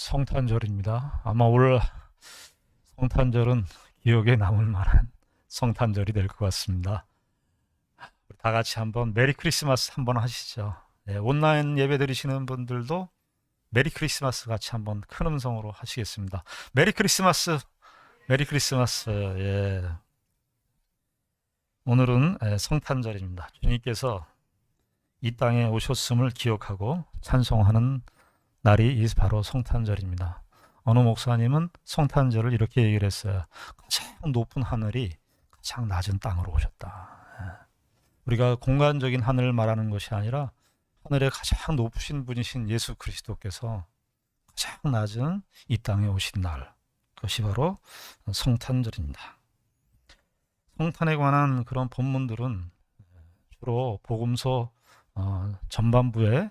성탄절입니다. 아마 올 성탄절은 기억에 남을 만한 성탄절이 될 것 같습니다. 우리 다 같이 한번 메리 크리스마스 한번 하시죠. 예, 온라인 예배 드리시는 분들도 메리 크리스마스 같이 한번 큰 음성으로 하시겠습니다. 메리 크리스마스, 메리 크리스마스. 예. 오늘은 성탄절입니다. 주님께서 이 땅에 오셨음을 기억하고 찬송하는 날이 바로 성탄절입니다. 어느 목사님은 성탄절을 이렇게 얘기를 했어요. 가장 높은 하늘이 가장 낮은 땅으로 오셨다. 우리가 공간적인 하늘을 말하는 것이 아니라 하늘에 가장 높으신 분이신 예수 그리스도께서 가장 낮은 이 땅에 오신 날, 그것이 바로 성탄절입니다. 성탄에 관한 그런 본문들은 주로 복음서 전반부에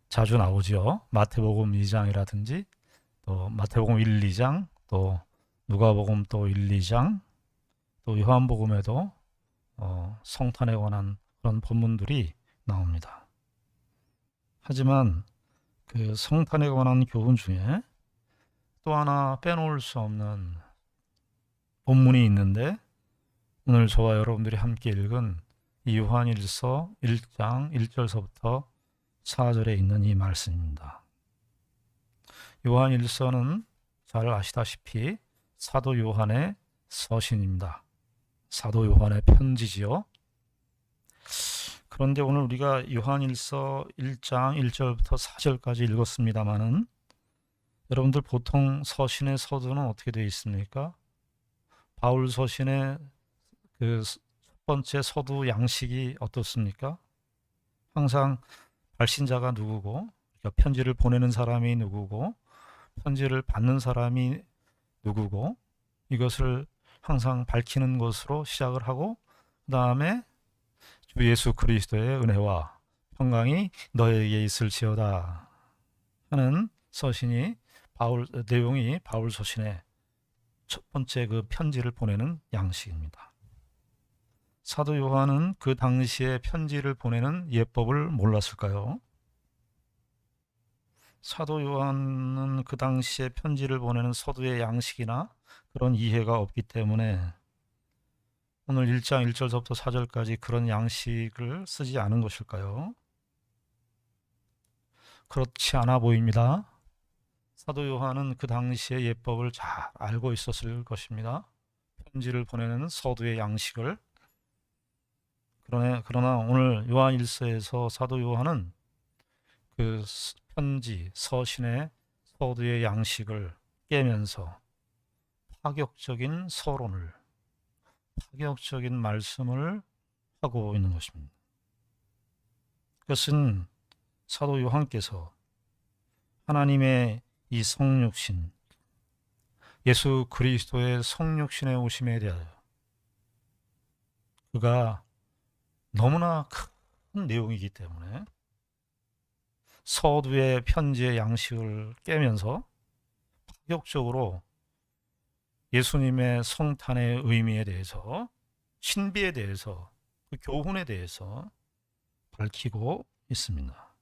자주 나오죠. 마태복음 2장이라든지 또 마태복음 1, 2장, 또 누가복음 또 1, 2장, 또 요한복음에도 성탄에 관한 그런 본문들이 나옵니다. 하지만 그 성탄에 관한 교훈 중에 또 하나 빼놓을 수 없는 본문이 있는데, 오늘 저와 여러분들이 함께 읽은 이 요한일서 1장 1절서부터 4절에 있는 이 말씀입니다. 요한일서는 잘 아시다시피 사도 요한의 서신입니다. 사도 요한의 편지지요. 그런데 오늘 우리가 요한일서 1장 1절부터 4절까지 읽었습니다마는, 여러분들 보통 서신의 서두는 어떻게 되어 있습니까? 바울 서신의 그 첫 번째 서두 양식이 어떻습니까? 항상 발신자가 누구고, 그러니까 편지를 보내는 사람이 누구고, 편지를 받는 사람이 누구고, 이것을 항상 밝히는 것으로 시작을 하고, 그 다음에 주 예수 그리스도의 은혜와 평강이 너에게 있을지어다 하는 서신이 내용이 바울 서신의 첫 번째 그 편지를 보내는 양식입니다. 사도 요한은 그 당시에 편지를 보내는 예법을 몰랐을까요? 사도 요한은 그 당시에 편지를 보내는 서두의 양식이나 그런 이해가 없기 때문에 오늘 1장 1절부터 4절까지 그런 양식을 쓰지 않은 것일까요? 그렇지 않아 보입니다. 사도 요한은 그 당시의 예법을 잘 알고 있었을 것입니다. 편지를 보내는 서두의 양식을. 그러나 오늘 요한일서에서 사도 요한은 그 편지, 서신의 서두의 양식을 깨면서 파격적인 서론을, 파격적인 말씀을 하고 있는 것입니다. 그것은 사도 요한께서 하나님의 이 성육신, 예수 그리스도의 성육신의 오심에 대하여 그가 너무나 큰 내용이기 때문에 서두의 편지의 양식을 깨면서 파격적으로 예수님의 성탄의 의미에 대해서, 신비에 대해서, 그 교훈에 대해서 밝히고 있습니다.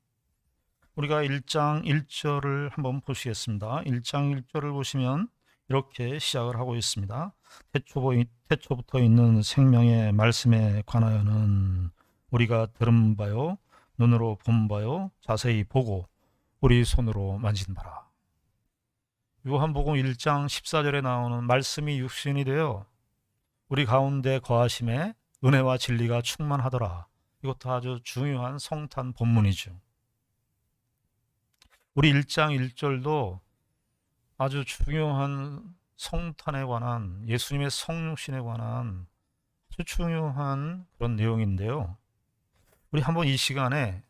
우리가 1장 1절을 한번 보시겠습니다. 1장 1절을 보시면 이렇게 시작을 하고 있습니다. 태초부터 있는 생명의 말씀에 관하여는 우리가 들은 바요, 눈으로 본 바요, 자세히 보고 우리 손으로 만진 바라. 요한복음 1장 14절에 나오는 말씀이 육신이 되어 우리 가운데 거하심에 은혜와 진리가 충만하더라. 이것도 아주 중요한 성탄 본문이죠. 우리 1장 1절도 아주 중요한 성탄에 관한, 예수님의 성육신에 관한 아주 중요한 그런 내용인데요. 우리 한번 이 시간에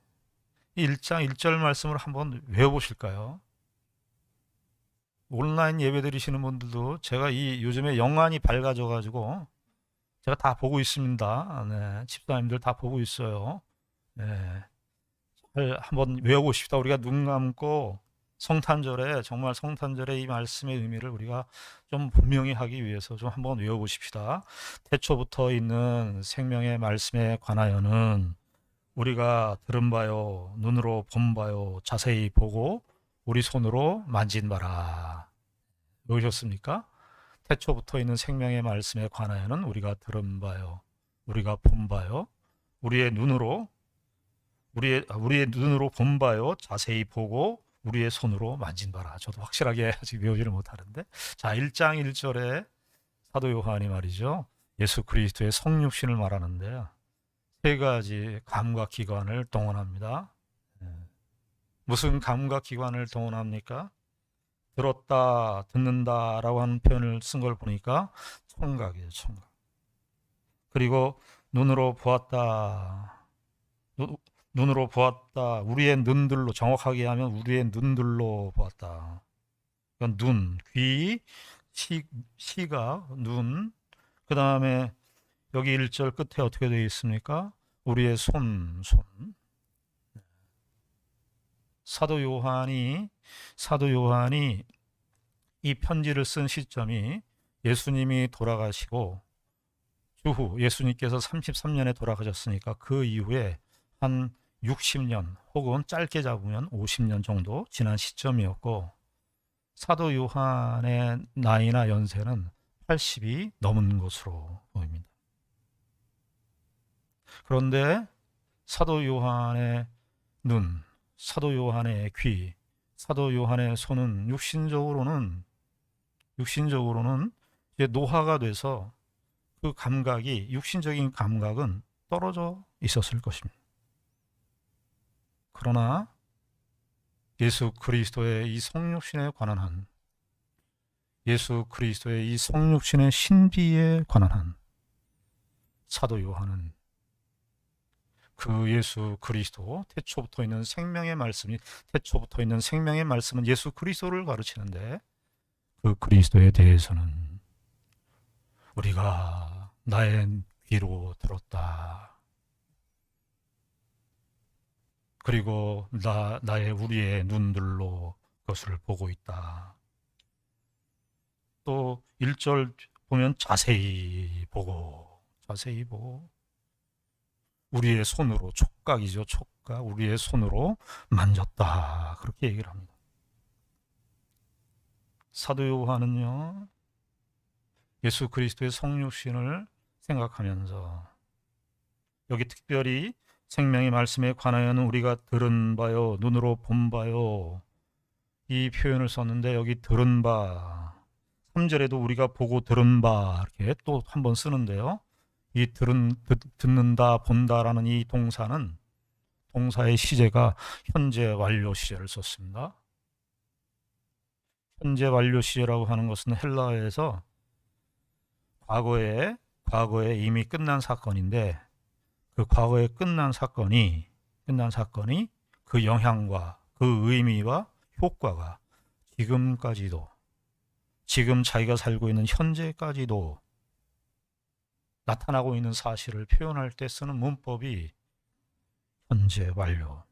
1장 1절 말씀을 한번 외워보실까요? 온라인 예배 드리시는 분들도 제가 요즘에 영안이 밝아져 가지고 제가 다 보고 있습니다. 네, 집사님들 다 보고 있어요. 네, 한번 외워보십시다. 우리가 눈 감고 성탄절에, 정말 성탄절의 이 말씀의 의미를 우리가 좀 분명히 하기 위해서 좀 한번 외워보십시다. 태초부터 있는 생명의 말씀에 관하여는 우리가 들은 바요, 눈으로 본 바요, 자세히 보고 우리 손으로 만진 바라. 보셨습니까? 태초부터 있는 생명의 말씀에 관하여는 우리가 들은 바요, 우리가 본 바요, 우리의 눈으로 본 바요, 자세히 보고 우리의 손으로 만진 바라. 저도 확실하게 아직 외우지를 못하는데, 자, 1장 1절에 사도 요한이 말이죠, 예수 그리스도의 성육신을 말하는데요, 세 가지 감각기관을 동원합니다. 무슨 감각기관을 동원합니까? 들었다, 듣는다 라고 하는 표현을 쓴 걸 보니까 청각이에요, 청각. 그리고 눈으로 보았다. 눈으로 보았다. 우리의 눈들로, 정확하게 하면 우리의 눈들로 보았다. 그건 눈, 귀, 시각, 눈. 그 다음에 여기 1절 끝에 어떻게 되어 있습니까? 우리의 손. 사도 요한이 이 편지를 쓴 시점이 예수님이 돌아가시고 주후, 예수님께서 33년에 돌아가셨으니까 그 이후에 한 60년 혹은 짧게 잡으면 50년 정도 지난 시점이었고, 사도 요한의 나이나 연세는 80이 넘은 것으로 보입니다. 그런데 사도 요한의 눈, 사도 요한의 귀, 사도 요한의 손은 육신적으로는 이제 노화가 돼서 그 감각이, 육신적인 감각은 떨어져 있었을 것입니다. 그러나 예수 그리스도의 이 성육신에 관한 한, 예수 그리스도의 이 성육신의 신비에 관한 한, 사도 요한은 그 예수 그리스도, 태초부터 있는 생명의 말씀은 예수 그리스도를 가르치는데, 그 그리스도에 대해서는 우리가 나의 귀로 들었다. 그리고 우리의 눈들로 그것을 보고 있다. 또 1절 보면 자세히 보고 우리의 손으로, 촉각이죠, 촉각, 우리의 손으로 만졌다. 그렇게 얘기를 합니다. 사도 요한은요, 예수 그리스도의 성육신을 생각하면서 여기 특별히 생명의 말씀에 관하여는 우리가 들은 바요, 눈으로 본 바요, 이 표현을 썼는데, 여기 들은 바, 3절에도 우리가 보고 들은 바 이렇게 또 한 번 쓰는데요, 이 듣는다, 본다라는 이 동사는, 동사의 시제가 현재 완료 시제를 썼습니다. 현재 완료 시제라고 하는 것은 헬라어에서 과거에 이미 끝난 사건인데, 그 과거에 끝난 사건이 그 영향과 그 의미와 효과가 지금까지도, 지금 자기가 살고 있는 현재까지도 나타나고 있는 사실을 표현할 때 쓰는 문법이 현재 완료.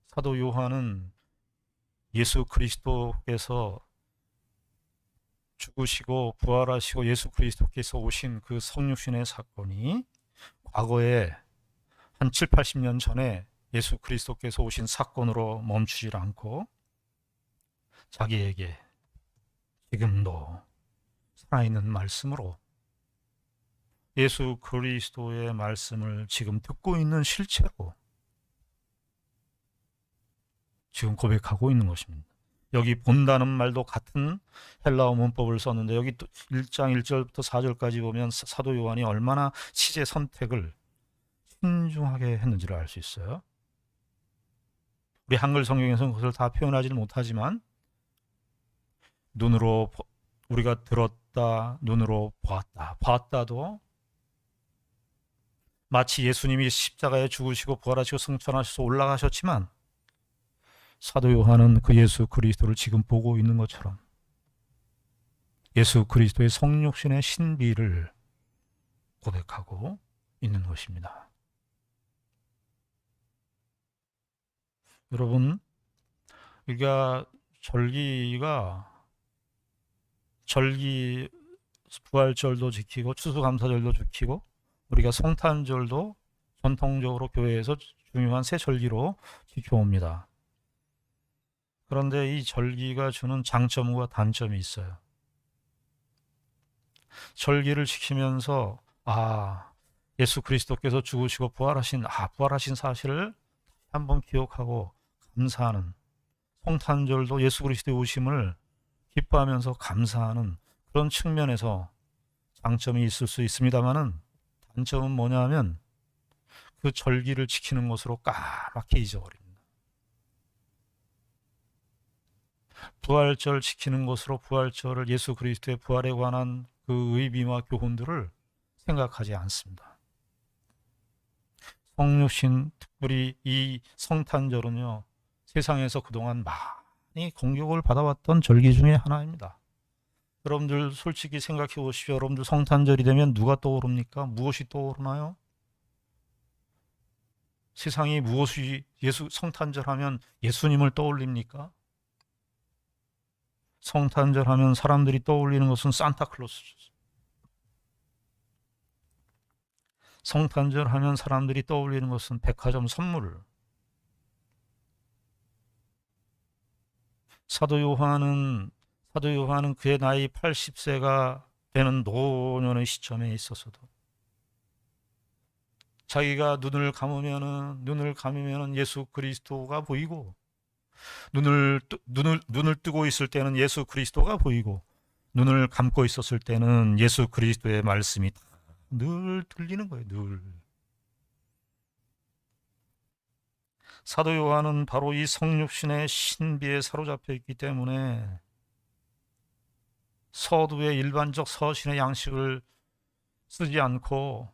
사도 요한은 예수 그리스도께서 죽으시고 부활하시고 예수 그리스도께서 오신 그 성육신의 사건이 과거에 한 7, 80년 전에 예수 그리스도께서 오신 사건으로 멈추질 않고 자기에게 지금도 살아있는 말씀으로, 예수 그리스도의 말씀을 지금 듣고 있는 실체로 지금 고백하고 있는 것입니다. 여기 본다는 말도 같은 헬라어 문법을 썼는데, 여기 또 1장 1절부터 4절까지 보면 사도 요한이 얼마나 시제 선택을 신중하게 했는지를 알 수 있어요. 우리 한글 성경에서는 그것을 다 표현하지는 못하지만, 눈으로 우리가 들었다, 눈으로 보았다도 마치 예수님이 십자가에 죽으시고 부활하시고 승천하셔서 올라가셨지만, 사도 요한은 그 예수 그리스도를 지금 보고 있는 것처럼 예수 그리스도의 성육신의 신비를 고백하고 있는 것입니다. 여러분, 우리가 부활절도 지키고 추수감사절도 지키고 우리가 성탄절도 전통적으로 교회에서 중요한 새 절기로 지켜옵니다. 그런데 이 절기가 주는 장점과 단점이 있어요. 절기를 지키면서 예수 그리스도께서 죽으시고 부활하신 사실을 한번 기억하고 감사하는, 성탄절도 예수 그리스도의 오심을 기뻐하면서 감사하는 그런 측면에서 장점이 있을 수 있습니다만은, 단점은 뭐냐 하면 그 절기를 지키는 것으로 까맣게 잊어버립니다. 부활절 지키는 것으로 부활절을, 예수 그리스도의 부활에 관한 그 의미와 교훈들을 생각하지 않습니다. 성육신, 특별히 이 성탄절은요, 세상에서 그동안 많이 공격을 받아왔던 절기 중에 하나입니다. 여러분들 솔직히 생각해 보십시오. 여러분들 성탄절이 되면 누가 떠오릅니까? 무엇이 떠오르나요? 세상이 무엇이 성탄절 하면 예수님을 떠올립니까? 성탄절 하면 사람들이 떠올리는 것은 산타클로스죠. 성탄절 하면 사람들이 떠올리는 것은 백화점 선물. 사도 요한은 그의 나이 80세가 되는 노년의 시점에 있어서도 자기가 눈을 감으면은 예수 그리스도가 보이고, 눈을 뜨고 있을 때는 예수 그리스도가 보이고, 눈을 감고 있었을 때는 예수 그리스도의 말씀이 늘 들리는 거예요. 늘. 사도 요한은 바로 이 성육신의 신비에 사로잡혀 있기 때문에 서두의 일반적 서신의 양식을 쓰지 않고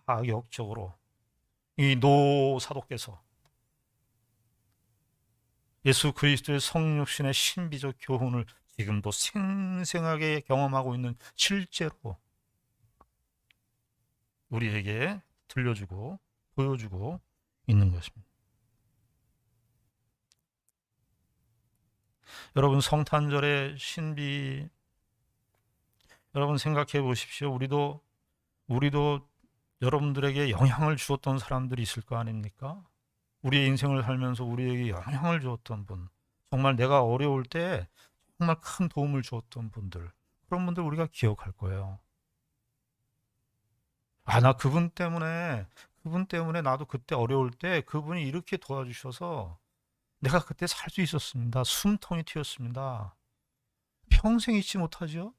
파격적으로 이 노 사도께서 예수 그리스도의 성육신의 신비적 교훈을 지금도 생생하게 경험하고 있는, 실제로 우리에게 들려주고 보여주고 있는 것입니다. 여러분, 성탄절의 신비, 여러분 생각해 보십시오. 우리도 여러분들에게 영향을 주었던 사람들이 있을 거 아닙니까? 우리의 인생을 살면서 우리에게 영향을 주었던 분, 정말 내가 어려울 때 정말 큰 도움을 주었던 분들, 그런 분들 우리가 기억할 거예요. 나 그분 때문에 나도 그때 어려울 때 그분이 이렇게 도와주셔서 내가 그때 살 수 있었습니다. 숨통이 튀었습니다. 평생 잊지 못하죠?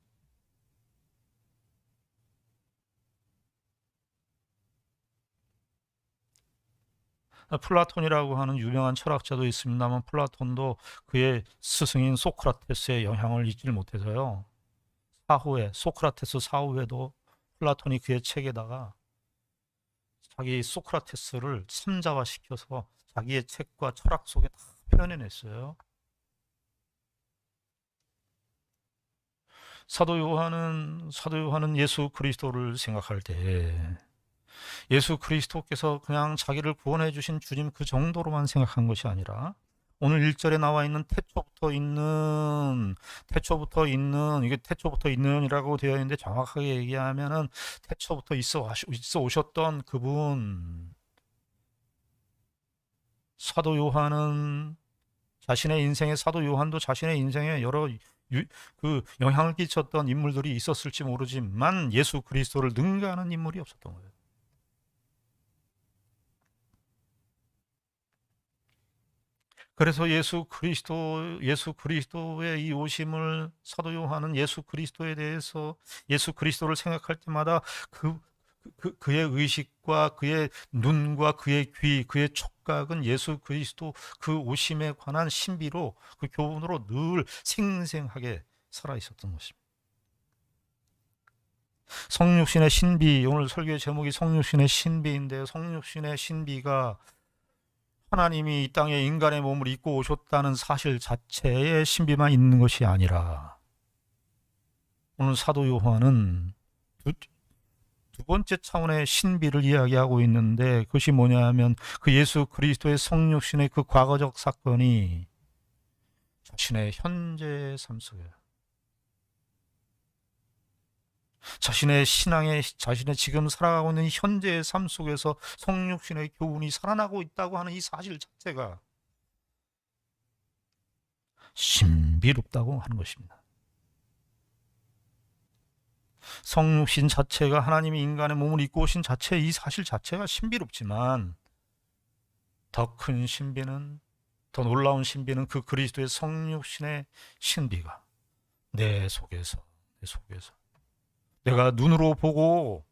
플라톤이라고 하는 유명한 철학자도 있습니다만, 플라톤도 그의 스승인 소크라테스의 영향을 잊지를 못해서요, 소크라테스 사후에도 플라톤이 그의 책에다가 자기 소크라테스를 삼자화시켜서 자기의 책과 철학 속에 다 표현해냈어요. 사도 요한은 예수 그리스도를 생각할 때 예수 그리스도께서 그냥 자기를 구원해 주신 주님 그 정도로만 생각한 것이 아니라, 오늘 1절에 나와 있는 이게 태초부터 있는이라고 되어 있는데, 정확하게 얘기하면은 태초부터 있어 오셨던 그분, 사도 요한도 자신의 인생에 여러 영향을 끼쳤던 인물들이 있었을지 모르지만 예수 그리스도를 능가하는 인물이 없었던 거예요. 그래서 예수 그리스도의 이 오심을, 사도 요한은 예수 그리스도에 대해서, 예수 그리스도를 생각할 때마다 그의 의식과 그의 눈과 그의 귀, 그의 촉각은 예수 그리스도 그 오심에 관한 신비로, 그 교훈으로 늘 생생하게 살아 있었던 것입니다. 성육신의 신비, 오늘 설교의 제목이 성육신의 신비인데요. 성육신의 신비가 하나님이 이 땅에 인간의 몸을 입고 오셨다는 사실 자체의 신비만 있는 것이 아니라, 오늘 사도 요한은 두 번째 차원의 신비를 이야기하고 있는데, 그것이 뭐냐 하면 그 예수 그리스도의 성육신의 그 과거적 사건이 자신의 현재 삶 속에, 자신의 지금 살아가고 있는 현재의 삶 속에서 성육신의 교훈이 살아나고 있다고 하는 이 사실 자체가 신비롭다고 하는 것입니다. 성육신 자체가 하나님이 인간의 몸을 입고 오신 자체, 이 사실 자체가 신비롭지만 더 큰 신비는, 더 놀라운 신비는 그 그리스도의 성육신의 신비가 내 속에서 내가 눈으로 보고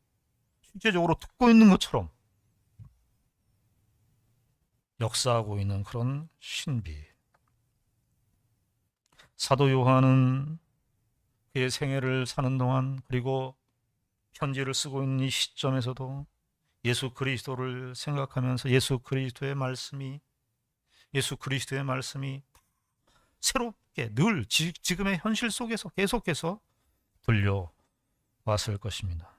실제적으로 듣고 있는 것처럼 역사하고 있는 그런 신비. 사도 요한은 그의 생애를 사는 동안, 그리고 편지를 쓰고 있는 이 시점에서도 예수 그리스도를 생각하면서 예수 그리스도의 말씀이 새롭게 늘 지금의 현실 속에서 계속해서 들려왔을 것입니다.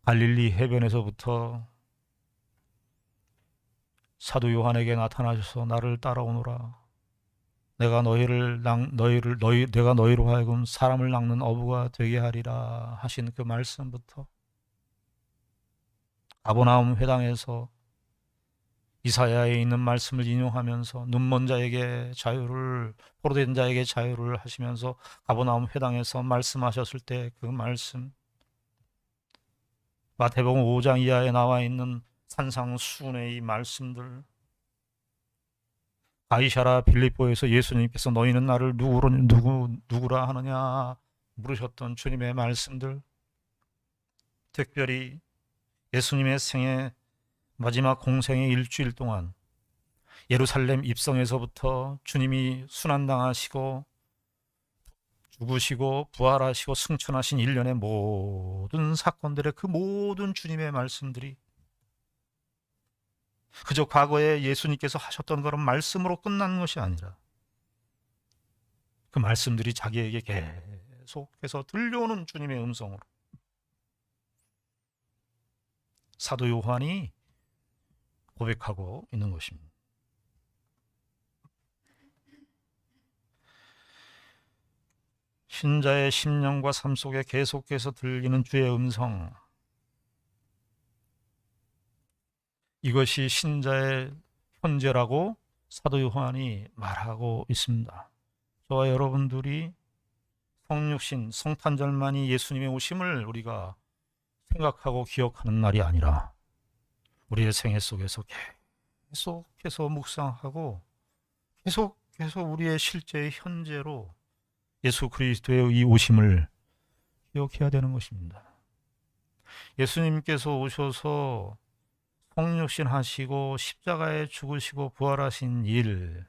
갈릴리 해변에서부터 사도 요한에게 나타나셔서 나를 따라오너라. 내가 내가 너희로 하여금 사람을 낚는 어부가 되게 하리라 하신 그 말씀부터 가버나움 회당에서 이사야에 있는 말씀을 인용하면서 눈먼 자에게 자유를, 포로된 자에게 자유를 하시면서 가버나움 회당에서 말씀하셨을 때 그 말씀, 마태복음 5장 이하에 나와 있는 산상수훈의 이 말씀들, 가이사라 빌립보에서 예수님께서 너희는 나를 누구라 하느냐 물으셨던 주님의 말씀들, 특별히 예수님의 생애 마지막 공생의 일주일 동안 예루살렘 입성에서부터 주님이 순환당하시고 죽으시고 부활하시고 승천하신 일련의 모든 사건들의 그 모든 주님의 말씀들이 그저 과거에 예수님께서 하셨던 그런 말씀으로 끝난 것이 아니라 그 말씀들이 자기에게 계속해서 들려오는 주님의 음성으로 사도 요한이 고백하고 있는 것입니다. 신자의 심령과 삶 속에 계속해서 들리는 주의 음성, 이것이 신자의 현재라고 사도 요한이 말하고 있습니다. 저와 여러분들이 성육신, 성탄절만이 예수님의 오심을 우리가 생각하고 기억하는 날이 아니라 우리의 생애 속에서 계속해서 묵상하고 계속해서 우리의 실제의 현재로 예수 그리스도의 이 오심을 기억해야 되는 것입니다. 예수님께서 오셔서 성육신 하시고 십자가에 죽으시고 부활하신 일,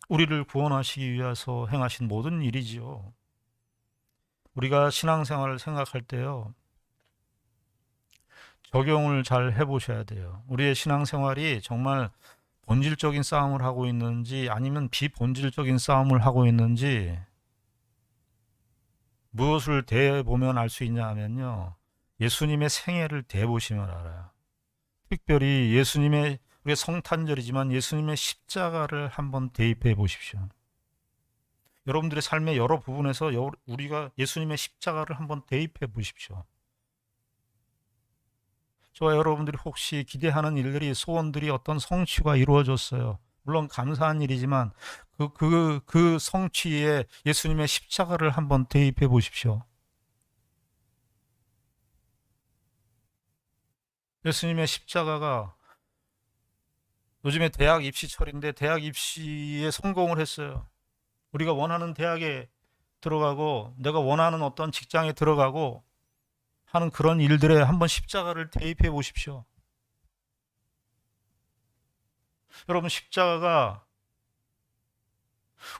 우리를 구원하시기 위해서 행하신 모든 일이지요. 우리가 신앙생활을 생각할 때요, 적용을 잘 해보셔야 돼요. 우리의 신앙생활이 정말 본질적인 싸움을 하고 있는지 아니면 비본질적인 싸움을 하고 있는지 무엇을 대보면 알 수 있냐 하면요, 예수님의 생애를 대보시면 알아요. 특별히 우리의 성탄절이지만 예수님의 십자가를 한번 대입해 보십시오. 여러분들의 삶의 여러 부분에서 우리가 예수님의 십자가를 한번 대입해 보십시오. 저와 여러분들이 혹시 기대하는 일들이, 소원들이 어떤 성취가 이루어졌어요. 물론 감사한 일이지만 그 성취에 예수님의 십자가를 한번 대입해 보십시오. 예수님의 십자가가, 요즘에 대학 입시철인데 대학 입시에 성공을 했어요. 우리가 원하는 대학에 들어가고 내가 원하는 어떤 직장에 들어가고 하는 그런 일들에 한번 십자가를 대입해 보십시오. 여러분, 십자가가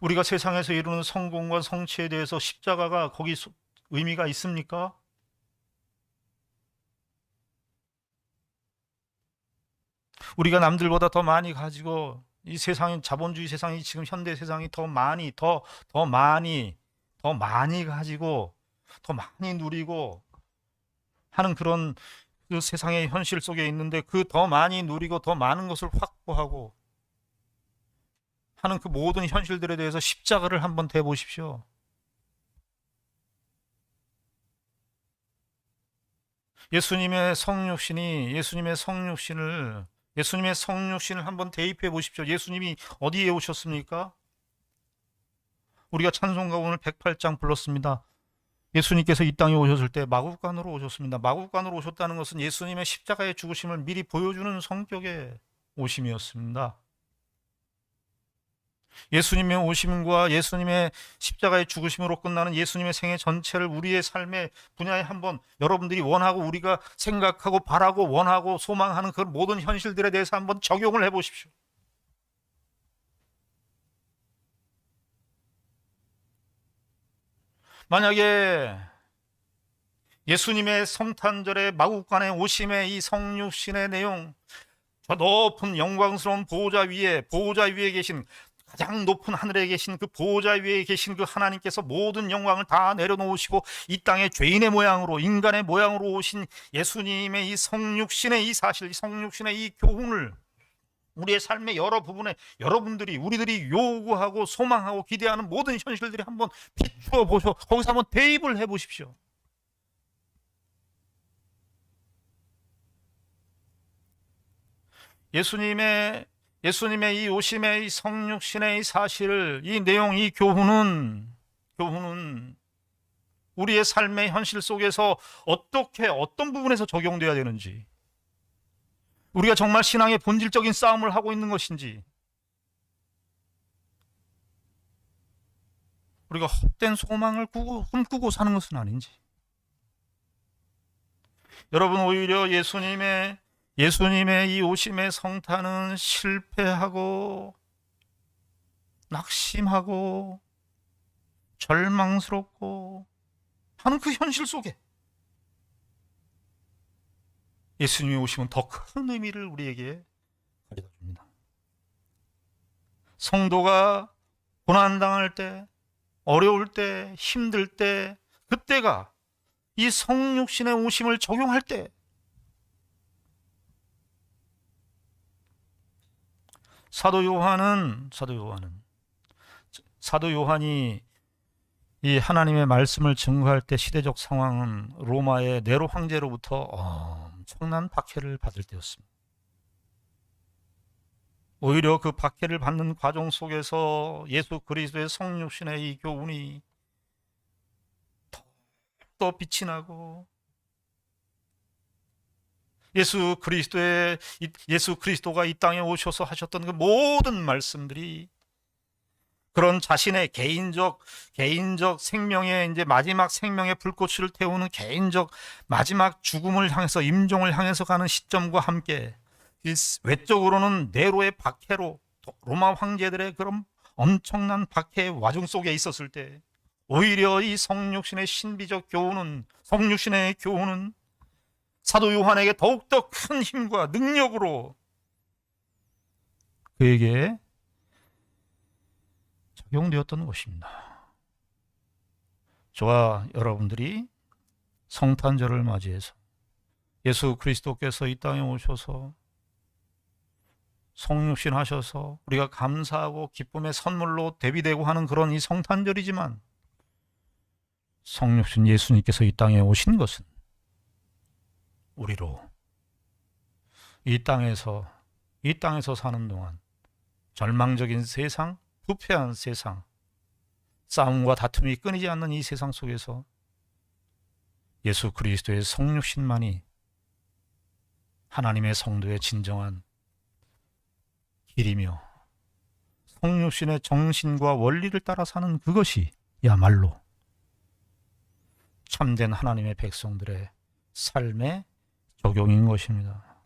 우리가 세상에서 이루는 성공과 성취에 대해서 십자가가 거기 의미가 있습니까? 우리가 남들보다 더 많이 가지고 이 세상인 자본주의 세상이, 지금 현대 세상이 더 많이 가지고 더 많이 누리고 하는 그런 그 세상의 현실 속에 있는데, 그 더 많이 누리고 더 많은 것을 확보하고 하는 그 모든 현실들에 대해서 십자가를 한번 대보십시오. 예수님의 성육신을 예수님의 성육신을 한번 대입해 보십시오. 예수님이 어디에 오셨습니까? 우리가 찬송가 오늘 108장 불렀습니다. 예수님께서 이 땅에 오셨을 때 마구간으로 오셨습니다. 마구간으로 오셨다는 것은 예수님의 십자가의 죽으심을 미리 보여주는 성격의 오심이었습니다. 예수님의 오심과 예수님의 십자가의 죽으심으로 끝나는 예수님의 생애 전체를 우리의 삶의 분야에 한번 여러분들이 원하고 우리가 생각하고 바라고 원하고 소망하는 그 모든 현실들에 대해서 한번 적용을 해 보십시오. 만약에 예수님의 성탄절의 마구간에 오심의 이 성육신의 내용, 저 높은 영광스러운 보호자 위에 계신 가장 높은 하늘에 계신 그 보호자 위에 계신 그 하나님께서 모든 영광을 다 내려놓으시고 이 땅에 죄인의 모양으로 인간의 모양으로 오신 예수님의 이 성육신의 이 사실, 이 성육신의 이 교훈을 우리의 삶의 여러 부분에 여러분들이 우리들이 요구하고 소망하고 기대하는 모든 현실들이 한번 비추어 보셔 거기서 한번 대입을 해 보십시오. 예수님의 이 오심의 이 성육신의 이 사실을 이 내용 이 교훈은 우리의 삶의 현실 속에서 어떻게 어떤 부분에서 적용돼야 되는지, 우리가 정말 신앙의 본질적인 싸움을 하고 있는 것인지, 우리가 헛된 소망을 꿈꾸고 사는 것은 아닌지. 여러분, 오히려 예수님의 이 오심의 성탄은 실패하고 낙심하고 절망스럽고 하는 그 현실 속에 예수님이 오심은 더 큰 의미를 우리에게 가져다 줍니다. 성도가 고난당할 때, 어려울 때, 힘들 때, 그때가 이 성육신의 오심을 적용할 때, 사도 요한이 이 하나님의 말씀을 증거할 때 시대적 상황은 로마의 네로 황제로부터 엄청난 박해를 받을 때였습니다. 오히려 그 박해를 받는 과정 속에서 예수 그리스도의 성육신의 이 교훈이 더 빛이 나고 예수 그리스도가 이 땅에 오셔서 하셨던 그 모든 말씀들이 그런 자신의 개인적 생명의 이제 마지막 생명의 불꽃을 태우는 개인적 마지막 죽음을 향해서 임종을 향해서 가는 시점과 함께 외적으로는 네로의 박해로 로마 황제들의 그런 엄청난 박해의 와중 속에 있었을 때 오히려 이 성육신의 신비적 교훈은 성육신의 교훈은 사도 요한에게 더욱더 큰 힘과 능력으로 그에게 적용되었던 것입니다. 저와 여러분들이 성탄절을 맞이해서 예수 그리스도께서 이 땅에 오셔서 성육신 하셔서 우리가 감사하고 기쁨의 선물로 대비되고 하는 그런 이 성탄절이지만 성육신 예수님께서 이 땅에 오신 것은 우리로 이 땅에서 사는 동안 절망적인 세상, 부패한 세상, 싸움과 다툼이 끊이지 않는 이 세상 속에서 예수 그리스도의 성육신만이 하나님의 성도의 진정한 길이며 성육신의 정신과 원리를 따라 사는 그것이야말로 참된 하나님의 백성들의 삶의 적용인 것입니다.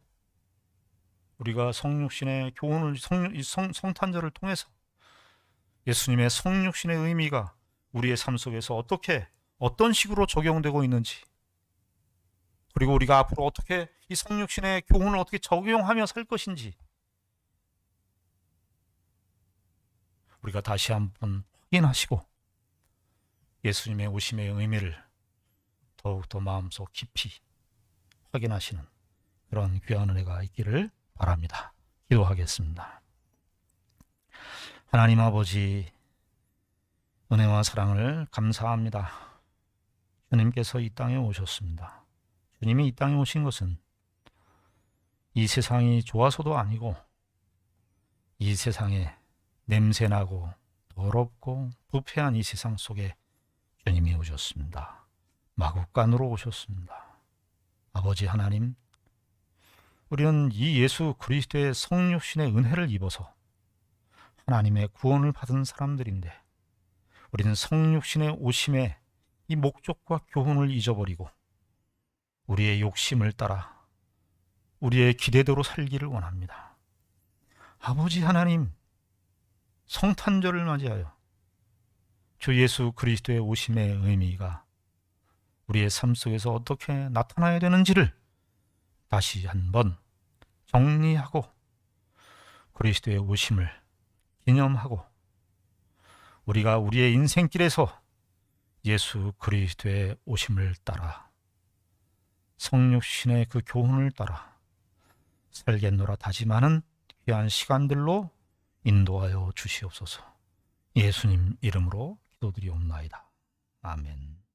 우리가 성육신의 교훈을 성탄절을 통해서 예수님의 성육신의 의미가 우리의 삶 속에서 어떤 식으로 적용되고 있는지, 그리고 우리가 앞으로 어떻게 이 성육신의 교훈을 어떻게 적용하며 살 것인지 우리가 다시 한번 확인하시고 예수님의 오심의 의미를 더욱더 마음속 깊이 확인하시는 그런 귀한 은혜가 있기를 바랍니다. 기도하겠습니다. 하나님 아버지, 은혜와 사랑을 감사합니다. 주님께서 이 땅에 오셨습니다. 주님이 이 땅에 오신 것은 이 세상이 좋아서도 아니고 이 세상에 냄새나고 더럽고 부패한 이 세상 속에 주님이 오셨습니다. 마국간으로 오셨습니다. 아버지 하나님, 우리는 이 예수 그리스도의 성육신의 은혜를 입어서 하나님의 구원을 받은 사람들인데 우리는 성육신의 오심의 이 목적과 교훈을 잊어버리고 우리의 욕심을 따라 우리의 기대대로 살기를 원합니다. 아버지 하나님, 성탄절을 맞이하여 주 예수 그리스도의 오심의 의미가 우리의 삶 속에서 어떻게 나타나야 되는지를 다시 한번 정리하고 그리스도의 오심을 기념하고 우리가 우리의 인생길에서 예수 그리스도의 오심을 따라 성육신의 그 교훈을 따라 살겠노라 다짐하는 귀한 시간들로 인도하여 주시옵소서. 예수님 이름으로 기도드리옵나이다. 아멘.